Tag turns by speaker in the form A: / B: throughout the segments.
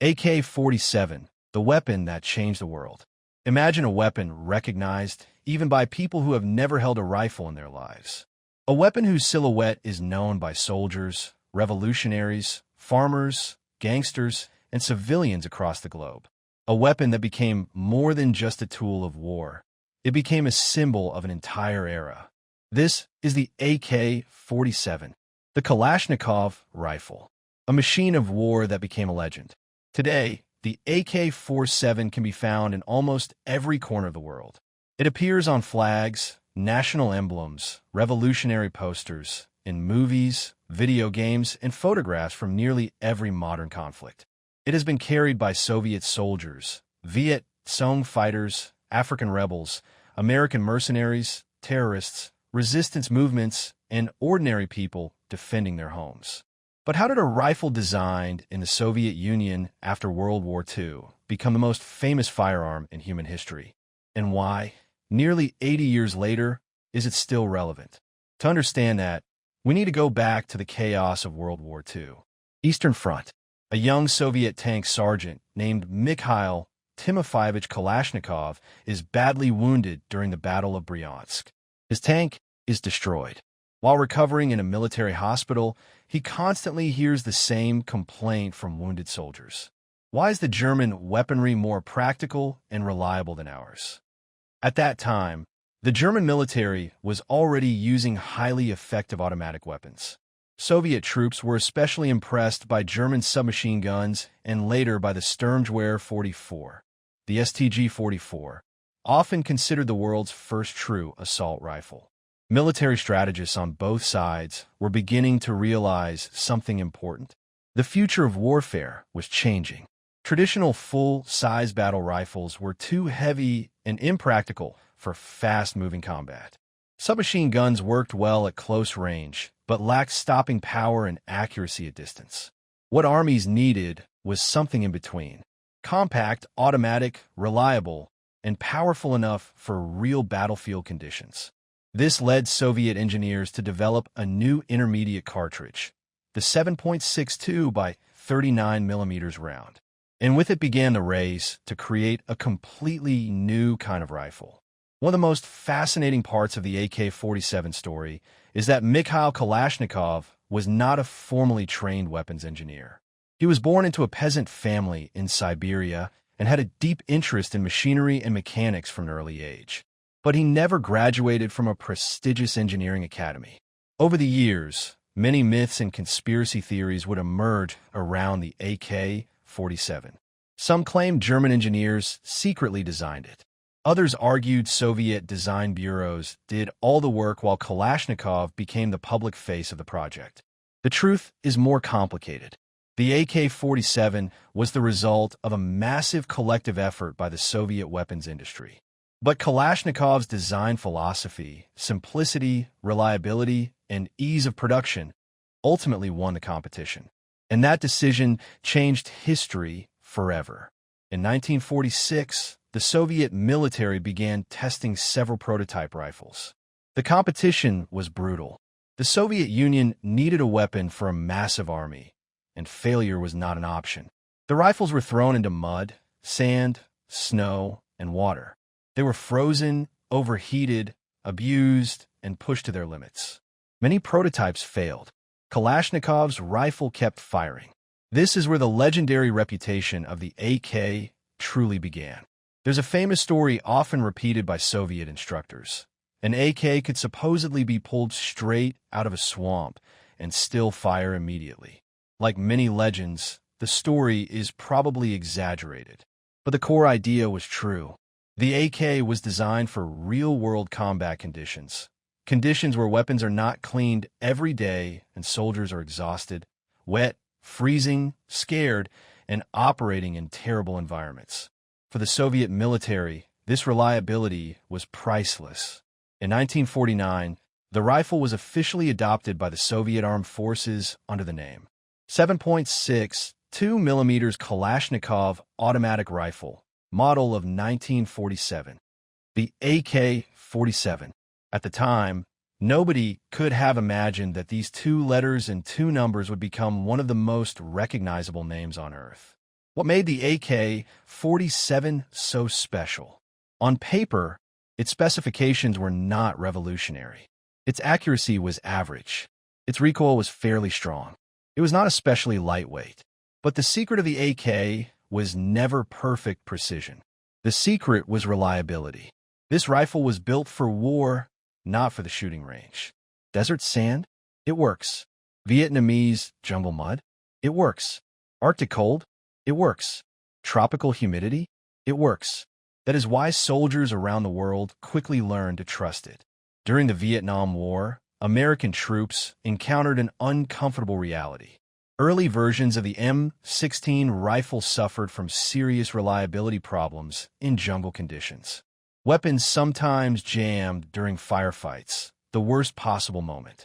A: AK-47, the weapon that changed the world. Imagine a weapon recognized even by people who have never held a rifle in their lives. A weapon whose silhouette is known by soldiers, revolutionaries, farmers, gangsters, and civilians across the globe. A weapon that became more than just a tool of war. It became a symbol of an entire era. This is the AK-47, the Kalashnikov rifle, a machine of war that became a legend. Today, the AK-47 can be found in almost every corner of the world. It appears on flags, national emblems, revolutionary posters, in movies, video games, and photographs from nearly every modern conflict. It has been carried by Soviet soldiers, Viet Cong fighters, African rebels, American mercenaries, terrorists, resistance movements, and ordinary people defending their homes. But how did a rifle designed in the Soviet Union after World War II become the most famous firearm in human history? And why, nearly 80 years later, is it still relevant? To understand that, we need to go back to the chaos of World War II. Eastern Front. A young Soviet tank sergeant named Mikhail Kalashnikov is badly wounded during the Battle of Bryansk. His tank is destroyed. While recovering in a military hospital, he constantly hears the same complaint from wounded soldiers. Why is the German weaponry more practical and reliable than ours? At that time, the German military was already using highly effective automatic weapons. Soviet troops were especially impressed by German submachine guns and later by the Sturmgewehr 44, the STG-44, often considered the world's first true assault rifle. Military strategists on both sides were beginning to realize something important. The future of warfare was changing. Traditional full-size battle rifles were too heavy and impractical for fast-moving combat. Submachine guns worked well at close range, but lacked stopping power and accuracy at distance. What armies needed was something in between. Compact, automatic, reliable, and powerful enough for real battlefield conditions. This led Soviet engineers to develop a new intermediate cartridge, the 7.62 by 39 millimeters round. And with it began the race to create a completely new kind of rifle. One of the most fascinating parts of the AK-47 story is that Mikhail Kalashnikov was not a formally trained weapons engineer. He was born into a peasant family in Siberia and had a deep interest in machinery and mechanics from an early age. But he never graduated from a prestigious engineering academy. Over the years, many myths and conspiracy theories would emerge around the AK-47. Some claimed German engineers secretly designed it. Others argued Soviet design bureaus did all the work while Kalashnikov became the public face of the project. The truth is more complicated. The AK-47 was the result of a massive collective effort by the Soviet weapons industry. But Kalashnikov's design philosophy, simplicity, reliability, and ease of production ultimately won the competition. And that decision changed history forever. In 1946, the Soviet military began testing several prototype rifles. The competition was brutal. The Soviet Union needed a weapon for a massive army, and failure was not an option. The rifles were thrown into mud, sand, snow, and water. They were frozen, overheated, abused, and pushed to their limits. Many prototypes failed. Kalashnikov's rifle kept firing. This is where the legendary reputation of the AK truly began. There's a famous story often repeated by Soviet instructors. An AK could supposedly be pulled straight out of a swamp and still fire immediately. Like many legends, the story is probably exaggerated, but the core idea was true. The AK was designed for real-world combat conditions, conditions where weapons are not cleaned every day and soldiers are exhausted, wet, freezing, scared, and operating in terrible environments. For the Soviet military, this reliability was priceless. In 1949, the rifle was officially adopted by the Soviet Armed Forces under the name 7.62 mm Kalashnikov automatic rifle, model of 1947. The AK-47. At the time, nobody could have imagined that these two letters and two numbers would become one of the most recognizable names on Earth. What made the AK-47 so special? On paper, its specifications were not revolutionary. Its accuracy was average. Its recoil was fairly strong. It was not especially lightweight. But the secret of the AK was never perfect precision. The secret was reliability. This rifle was built for war, not for the shooting range. Desert sand? It works. Vietnamese jungle mud? It works. Arctic cold? It works. Tropical humidity? It works. That is why soldiers around the world quickly learned to trust it. During the Vietnam War, American troops encountered an uncomfortable reality. Early versions of the M16 rifle suffered from serious reliability problems in jungle conditions. Weapons sometimes jammed during firefights, the worst possible moment.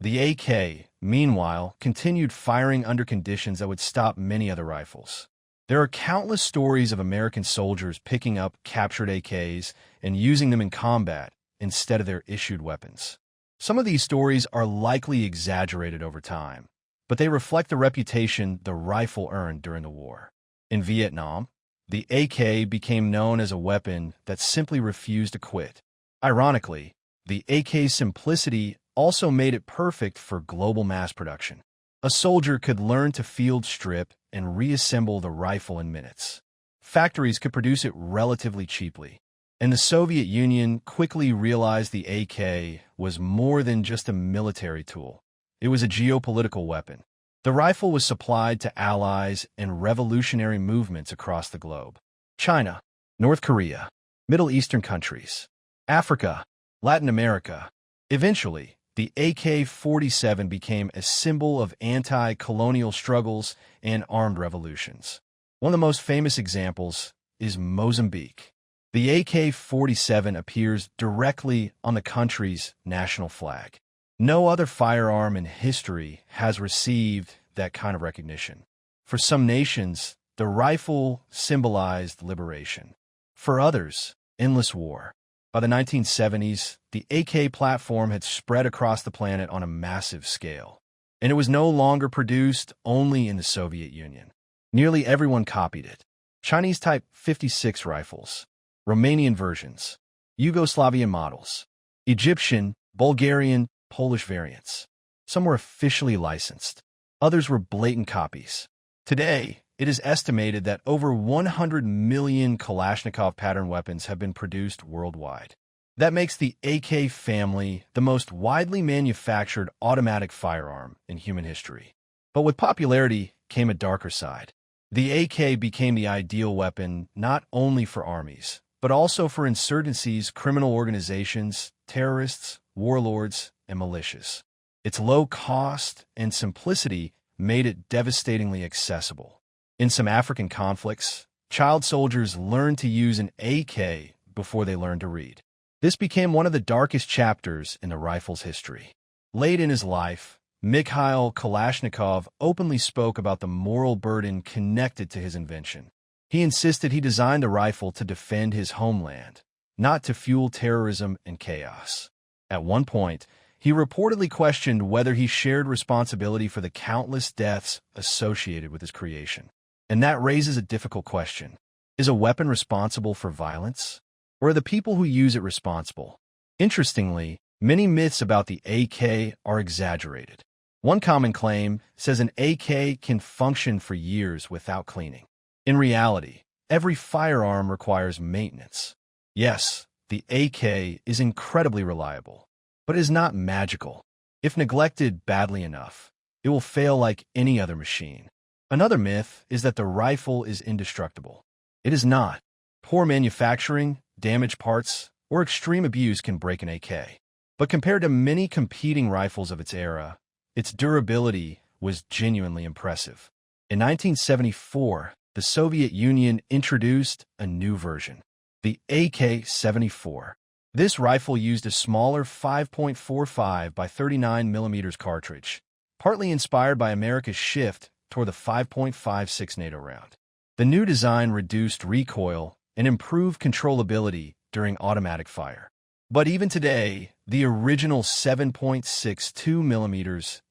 A: The AK, meanwhile, continued firing under conditions that would stop many other rifles. There are countless stories of American soldiers picking up captured AKs and using them in combat instead of their issued weapons. Some of these stories are likely exaggerated over time, but they reflect the reputation the rifle earned during the war. In Vietnam, the AK became known as a weapon that simply refused to quit. Ironically, the AK's simplicity also made it perfect for global mass production. A soldier could learn to field strip and reassemble the rifle in minutes. Factories could produce it relatively cheaply, and the Soviet Union quickly realized the AK was more than just a military tool. It was a geopolitical weapon. The rifle was supplied to allies and revolutionary movements across the globe. China, North Korea, Middle Eastern countries, Africa, Latin America. Eventually, the AK-47 became a symbol of anti-colonial struggles and armed revolutions. One of the most famous examples is Mozambique. The AK-47 appears directly on the country's national flag. No other firearm in history has received that kind of recognition. For some nations, the rifle symbolized liberation. For others, endless war. By the 1970s, the AK platform had spread across the planet on a massive scale, and it was no longer produced only in the Soviet Union. Nearly everyone copied it. Chinese Type 56 rifles, Romanian versions, Yugoslavian models, Egyptian, Bulgarian, Polish variants. Some were officially licensed. Others were blatant copies. Today, it is estimated that over 100 million Kalashnikov pattern weapons have been produced worldwide. That makes the AK family the most widely manufactured automatic firearm in human history. But with popularity came a darker side. The AK became the ideal weapon not only for armies, but also for insurgencies, criminal organizations, terrorists, warlords, and militias. Its low cost and simplicity made it devastatingly accessible. In some African conflicts, child soldiers learned to use an AK before they learned to read. This became one of the darkest chapters in the rifle's history. Late in his life, Mikhail Kalashnikov openly spoke about the moral burden connected to his invention. He insisted he designed the rifle to defend his homeland, not to fuel terrorism and chaos. At one point, he reportedly questioned whether he shared responsibility for the countless deaths associated with his creation. And that raises a difficult question. Is a weapon responsible for violence? Or are the people who use it responsible? Interestingly, many myths about the AK are exaggerated. One common claim says an AK can function for years without cleaning. In reality, every firearm requires maintenance. Yes, the AK is incredibly reliable, but it is not magical. If neglected badly enough, it will fail like any other machine. Another myth is that the rifle is indestructible. It is not. Poor manufacturing, damaged parts, or extreme abuse can break an AK. But compared to many competing rifles of its era, its durability was genuinely impressive. In 1974, the Soviet Union introduced a new version, the AK-74. This rifle used a smaller 5.45 by 39 mm cartridge, partly inspired by America's shift toward the 5.56 NATO round. The new design reduced recoil and improved controllability during automatic fire. But even today, the original 7.62 mm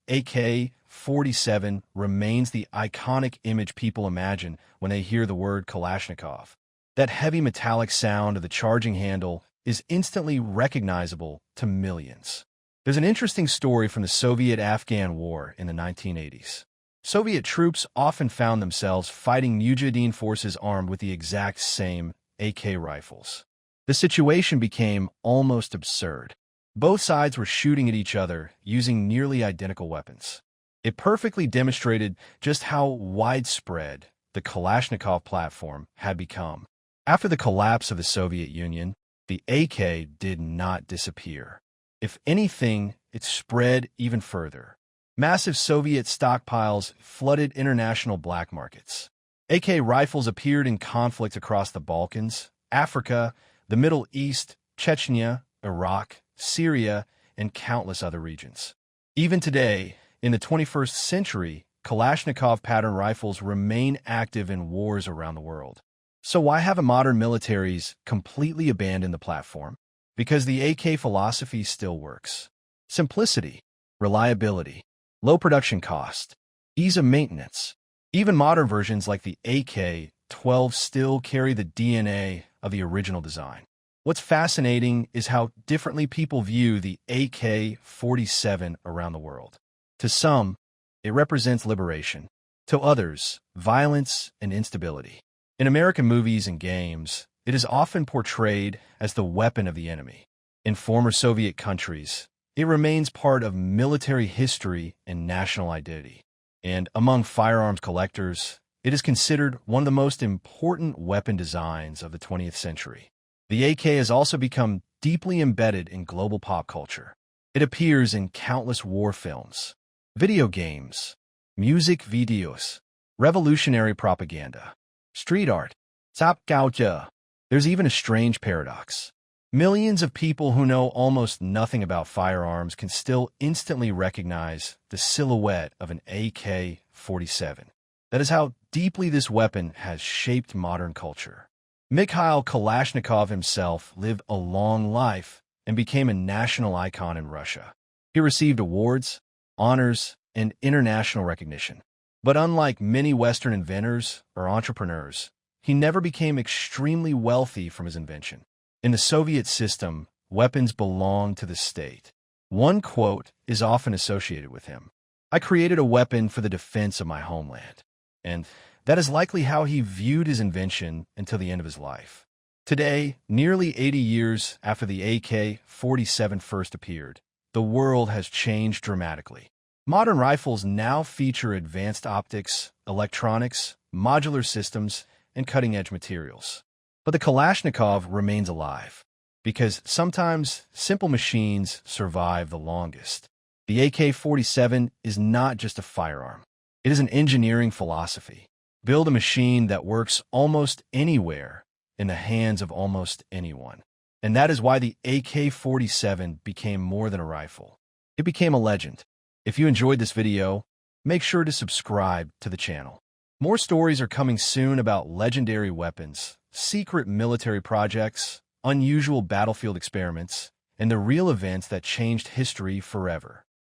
A: AK-47 remains the iconic image people imagine when they hear the word Kalashnikov. That heavy metallic sound of the charging handle is instantly recognizable to millions. There's an interesting story from the Soviet-Afghan War in the 1980s. Soviet troops often found themselves fighting Mujahideen forces armed with the exact same AK rifles. The situation became almost absurd. Both sides were shooting at each other using nearly identical weapons. It perfectly demonstrated just how widespread the Kalashnikov platform had become. After the collapse of the Soviet Union, the AK did not disappear. If anything, it spread even further. Massive Soviet stockpiles flooded international black markets. AK rifles appeared in conflict across the Balkans, Africa, the Middle East, Chechnya, Iraq, Syria, and countless other regions. Even today, in the 21st century, Kalashnikov pattern rifles remain active in wars around the world. So why haven't modern militaries completely abandoned the platform? Because the AK philosophy still works. Simplicity, reliability, low production cost, ease of maintenance. Even modern versions like the AK-12 still carry the DNA of the original design. What's fascinating is how differently people view the AK-47 around the world. To some, it represents liberation. To others, violence and instability. In American movies and games, it is often portrayed as the weapon of the enemy. In former Soviet countries, it remains part of military history and national identity. And among firearms collectors, it is considered one of the most important weapon designs of the 20th century. The AK has also become deeply embedded in global pop culture. It appears in countless war films, video games, music videos, revolutionary propaganda, street art, zapgauja. There's even a strange paradox. Millions of people who know almost nothing about firearms can still instantly recognize the silhouette of an AK-47. That is how deeply this weapon has shaped modern culture. Mikhail Kalashnikov himself lived a long life and became a national icon in Russia. He received awards, honors, and international recognition. But unlike many Western inventors or entrepreneurs, he never became extremely wealthy from his invention. In the Soviet system, weapons belonged to the state. One quote is often associated with him: "I created a weapon for the defense of my homeland." And that is likely how he viewed his invention until the end of his life. Today, nearly 80 years after the AK-47 first appeared, the world has changed dramatically. Modern rifles now feature advanced optics, electronics, modular systems, and cutting-edge materials. But the Kalashnikov remains alive, because sometimes simple machines survive the longest. The AK-47 is not just a firearm. It is an engineering philosophy. Build a machine that works almost anywhere in the hands of almost anyone. And that is why the AK-47 became more than a rifle. It became a legend. If you enjoyed this video, make sure to subscribe to the channel. More stories are coming soon about legendary weapons, secret military projects, unusual battlefield experiments, and the real events that changed history forever.